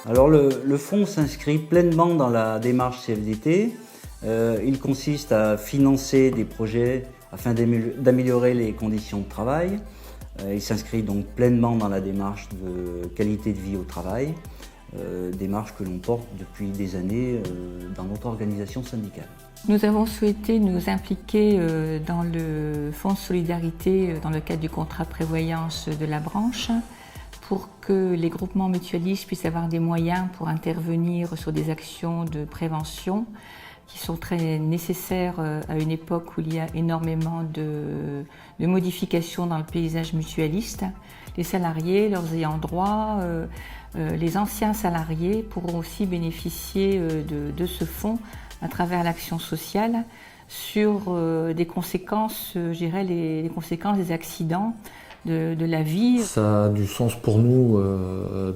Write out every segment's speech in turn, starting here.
Alors le fonds s'inscrit pleinement dans la démarche CFDT. Il consiste à financer des projets afin d'améliorer les conditions de travail. Il s'inscrit donc pleinement dans la démarche de qualité de vie au travail, démarche que l'on porte depuis des années dans notre organisation syndicale. Nous avons souhaité nous impliquer dans le Fonds de solidarité dans le cadre du contrat de prévoyance de la branche pour que les groupements mutualistes puissent avoir des moyens pour intervenir sur des actions de prévention qui sont très nécessaires à une époque où il y a énormément de modifications dans le paysage mutualiste. Les salariés, leurs ayants droit, les anciens salariés pourront aussi bénéficier de ce fonds à travers l'action sociale sur des conséquences, je dirais, les conséquences des accidents de la vie. Ça a du sens pour nous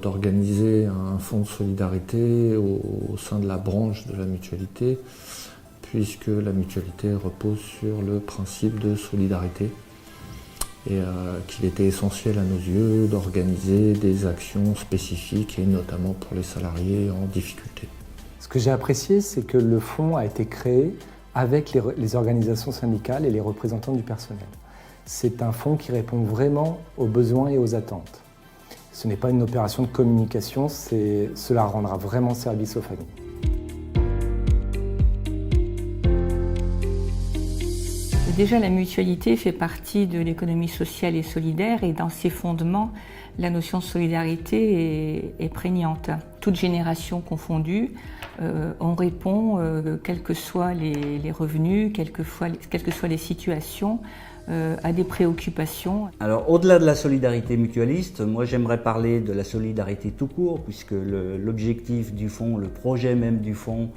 d'organiser un fonds de solidarité au sein de la branche de la mutualité, puisque la mutualité repose sur le principe de solidarité et qu'il était essentiel à nos yeux d'organiser des actions spécifiques et notamment pour les salariés en difficulté. Ce que j'ai apprécié, c'est que le fonds a été créé avec les organisations syndicales et les représentants du personnel. C'est un fonds qui répond vraiment aux besoins et aux attentes. Ce n'est pas une opération de communication, cela rendra vraiment service aux familles. Déjà, la mutualité fait partie de l'économie sociale et solidaire et dans ses fondements, la notion de solidarité est prégnante. Toutes générations confondues, on répond, quels que soient les revenus, quelles que soient les situations, à des préoccupations. Alors au-delà de la solidarité mutualiste, moi j'aimerais parler de la solidarité tout court, puisque l'objectif du fonds, le projet même du fonds,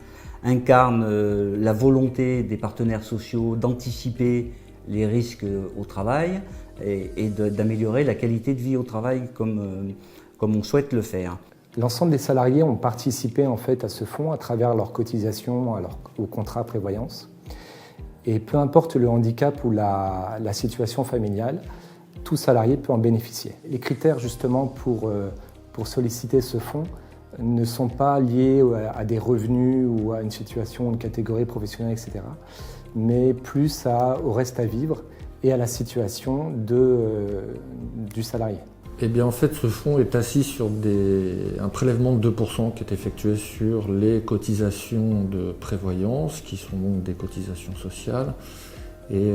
incarne la volonté des partenaires sociaux d'anticiper les risques au travail et d'améliorer la qualité de vie au travail comme on souhaite le faire. L'ensemble des salariés ont participé en fait à ce fonds à travers leurs cotisations au contrat prévoyance. Et peu importe le handicap ou la situation familiale, tout salarié peut en bénéficier. Les critères justement pour solliciter ce fonds ne sont pas liés à des revenus ou à une situation, une catégorie professionnelle, etc. Mais plus au reste à vivre et à la situation du salarié. Eh bien en fait ce fonds est assis sur un prélèvement de 2% qui est effectué sur les cotisations de prévoyance, qui sont donc des cotisations sociales. Et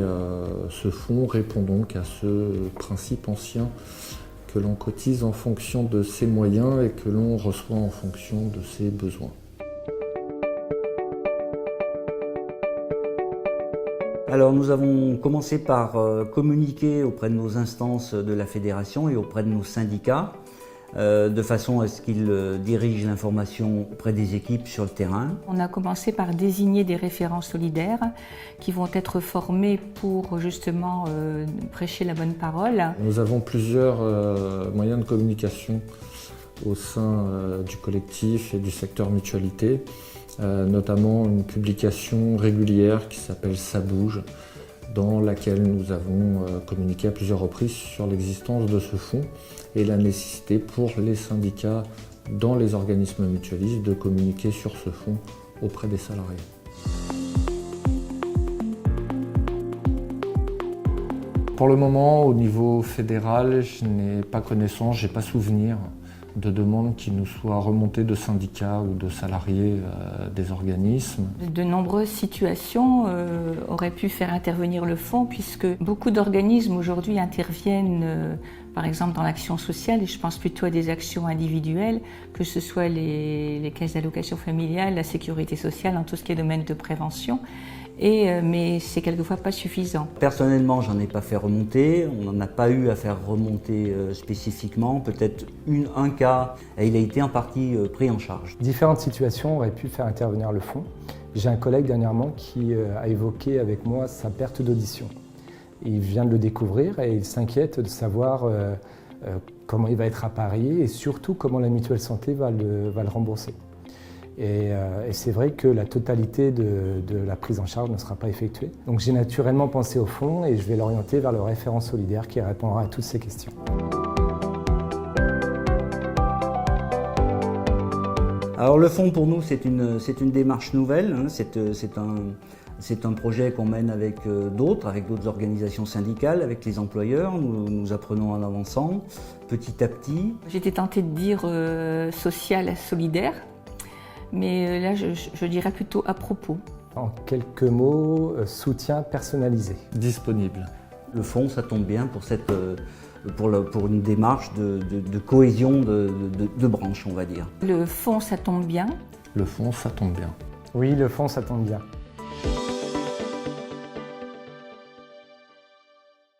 ce fonds répond donc à ce principe ancien que l'on cotise en fonction de ses moyens et que l'on reçoit en fonction de ses besoins. Alors nous avons commencé par communiquer auprès de nos instances de la fédération et auprès de nos syndicats de façon à ce qu'ils dirigent l'information auprès des équipes sur le terrain. On a commencé par désigner des référents solidaires qui vont être formés pour justement prêcher la bonne parole. Nous avons plusieurs moyens de communication au sein du collectif et du secteur mutualité. Notamment une publication régulière qui s'appelle Ça bouge, dans laquelle nous avons communiqué à plusieurs reprises sur l'existence de ce fonds et la nécessité pour les syndicats dans les organismes mutualistes de communiquer sur ce fonds auprès des salariés. Pour le moment, au niveau fédéral, je n'ai pas connaissance, je n'ai pas souvenir de demandes qui nous soient remontées de syndicats ou de salariés des organismes. De nombreuses situations auraient pu faire intervenir le fonds puisque beaucoup d'organismes aujourd'hui interviennent par exemple dans l'action sociale, et je pense plutôt à des actions individuelles, que ce soit les caisses d'allocation familiale, la sécurité sociale, en tout ce qui est domaine de prévention. Mais c'est quelquefois pas suffisant. Personnellement, j'en ai pas fait remonter, on n'en a pas eu à faire remonter spécifiquement, peut-être un cas, et il a été en partie pris en charge. Différentes situations auraient pu faire intervenir le fonds. J'ai un collègue dernièrement qui a évoqué avec moi sa perte d'audition. Il vient de le découvrir et il s'inquiète de savoir comment il va être appareillé et surtout comment la mutuelle santé va le rembourser. Et c'est vrai que la totalité de la prise en charge ne sera pas effectuée. Donc j'ai naturellement pensé au fonds et je vais l'orienter vers le référent solidaire qui répondra à toutes ces questions. Alors le fonds pour nous c'est une démarche nouvelle, hein. C'est un projet qu'on mène avec d'autres organisations syndicales, avec les employeurs. Nous apprenons en avançant petit à petit. J'étais tentée de dire social, solidaire, mais là je dirais plutôt à propos. En quelques mots, soutien personnalisé. Disponible. Le fonds, ça tombe bien pour une démarche de cohésion de branches, on va dire. Le fonds, ça tombe bien. Le fonds, ça tombe bien. Oui, le fonds, ça tombe bien.